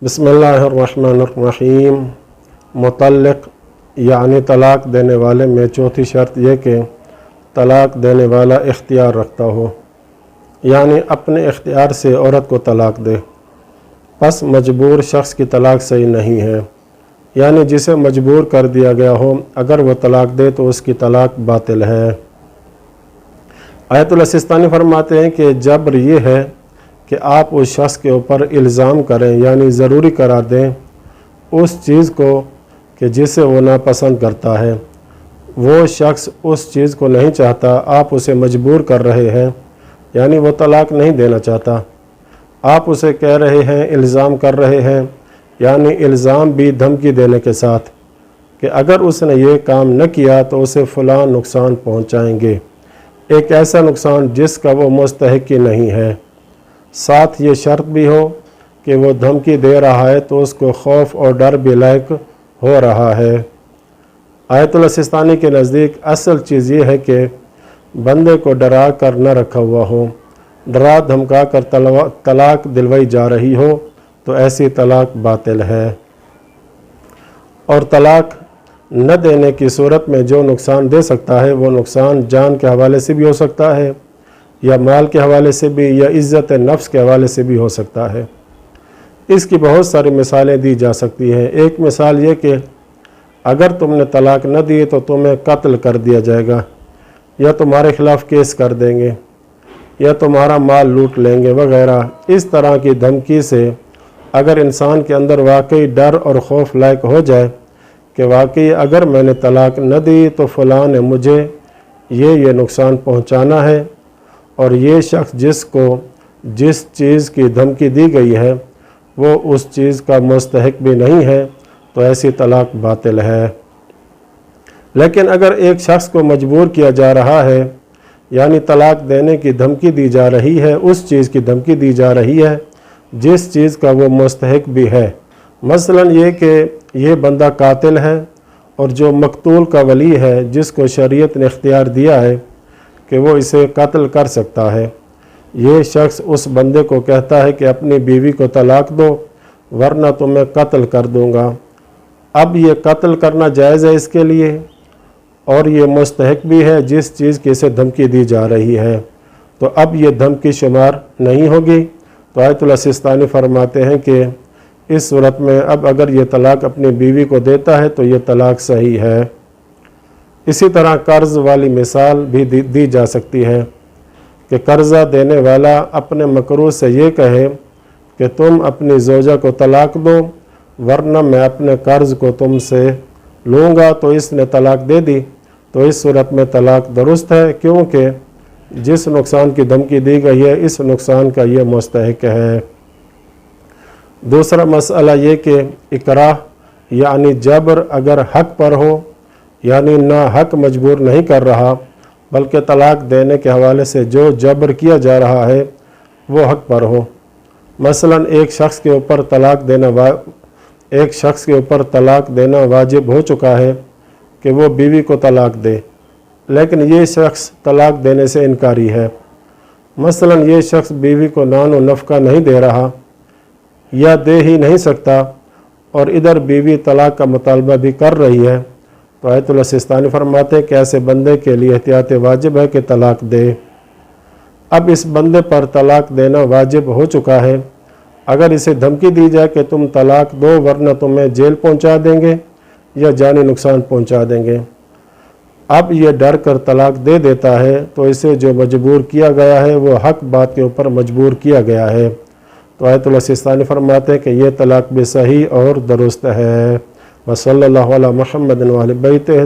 बिस्मिल्लाहिर्रहमानिर्रहीम। मुतल्लिक़ यानी तलाक़ देने वाले में चौथी शर्त यह कि तलाक़ देने वाला इख्तियार रखता हो, यानी अपने इख्तियार से औरत को तलाक़ दे। बस मजबूर शख्स की तलाक़ सही नहीं है, यानी जिसे मजबूर कर दिया गया हो, अगर वह तलाक़ दे तो उसकी तलाक़ बातिल है। आयतुल सिस्तानी फरमाते हैं कि जबर ये है कि आप उस शख्स के ऊपर इल्ज़ाम करें, यानी ज़रूरी करार दें उस चीज़ को कि जिसे वो नापसंद करता है। वो शख्स उस चीज़ को नहीं चाहता, आप उसे मजबूर कर रहे हैं, यानी वो तलाक़ नहीं देना चाहता। आप उसे कह रहे हैं, इल्ज़ाम कर रहे हैं, यानी इल्ज़ाम भी धमकी देने के साथ कि अगर उसने ये काम न किया तो उसे फ़लाँ नुकसान पहुँचाएंगे, एक ऐसा नुकसान जिसका वो मुस्तहिक़ नहीं है। साथ ये शर्त भी हो कि वो धमकी दे रहा है तो उसको खौफ और डर भी लायक हो रहा है। आयतुल सिस्तानी के नज़दीक असल चीज़ ये है कि बंदे को डरा कर न रखा हुआ हो, डरा धमका कर तलाक़ दिलवाई जा रही हो तो ऐसी तलाक़ बातिल है। और तलाक़ न देने की सूरत में जो नुकसान दे सकता है वो नुकसान जान के हवाले से भी हो सकता है, या माल के हवाले से भी, या इज़्ज़त नफ्स के हवाले से भी हो सकता है। इसकी बहुत सारी मिसालें दी जा सकती हैं। एक मिसाल ये कि अगर तुमने तलाक़ न दी तो तुम्हें कत्ल कर दिया जाएगा, या तुम्हारे ख़िलाफ़ केस कर देंगे, या तुम्हारा माल लूट लेंगे वगैरह। इस तरह की धमकी से अगर इंसान के अंदर वाकई डर और खौफ लायक हो जाए कि वाकई अगर मैंने तलाक़ न दी तो फ़लाँ ने मुझे ये नुकसान पहुँचाना है, और ये शख्स जिसको जिस चीज़ की धमकी दी गई है वो उस चीज़ का मुस्तहिक़ भी नहीं है, तो ऐसी तलाक़ बातिल है। लेकिन अगर एक शख्स को मजबूर किया जा रहा है, यानी तलाक़ देने की धमकी दी जा रही है, उस चीज़ की धमकी दी जा रही है जिस चीज़ का वो मुस्तहिक़ भी है। मसलन ये कि ये बंदा कातिल है और जो मकतूल का वली है, जिसको शरीयत ने इख्तियार दिया है कि वो इसे कत्ल कर सकता है, ये शख्स उस बंदे को कहता है कि अपनी बीवी को तलाक़ दो वरना तो मैं कत्ल कर दूंगा। अब ये कत्ल करना जायज़ है इसके लिए, और ये मुस्तहिक़ भी है जिस चीज़ की इसे धमकी दी जा रही है, तो अब ये धमकी शुमार नहीं होगी। तो आयतुल सिस्तानी फरमाते हैं कि इस सूरत में अब अगर ये तलाक़ अपनी बीवी को देता है तो ये तलाक़ सही है। इसी तरह कर्ज़ वाली मिसाल भी दी जा सकती है कि कर्ज़ा देने वाला अपने मकरूज़ से ये कहे कि तुम अपनी ज़ौजा को तलाक़ दो वरना मैं अपने कर्ज़ को तुमसे लूँगा, तो इसने तलाक़ दे दी, तो इस सूरत में तलाक़ दुरुस्त है, क्योंकि जिस नुकसान की धमकी दी गई है इस नुकसान का ये मुस्तहिक़ है। दूसरा मसला ये कि इकराह यानी जबर अगर हक़ पर हो, यानी ना हक़ मजबूर नहीं कर रहा बल्कि तलाक़ देने के हवाले से जो जबर किया जा रहा है वो हक़ पर हो। मसलन एक शख्स के ऊपर तलाक़ देना वाजिब हो चुका है कि वो बीवी को तलाक़ दे, लेकिन ये शख्स तलाक़ देने से इनकारी है। मसलन ये शख्स बीवी को नान और नफ़का नहीं दे रहा या दे ही नहीं सकता, और इधर बीवी तलाक़ का मुतालबा भी कर रही है, तो आयतुल सिस्तानी फरमाते हैं कि ऐसे बंदे के लिए एहतियात वाजिब है कि तलाक़ दे। अब इस बंदे पर तलाक़ देना वाजिब हो चुका है, अगर इसे धमकी दी जाए कि तुम तलाक़ दो वरना तुम्हें जेल पहुंचा देंगे या जानी नुकसान पहुंचा देंगे, अब ये डर कर तलाक़ दे देता है तो इसे जो मजबूर किया गया है वो हक़ बात के ऊपर मजबूर किया गया है। तो आयतुल सिस्तानी फरमाते हैं कि ये तलाक़ भी सही और दुरुस्त है। वसल्लल्लाहु अला मुहम्मद व अहले बैतिही।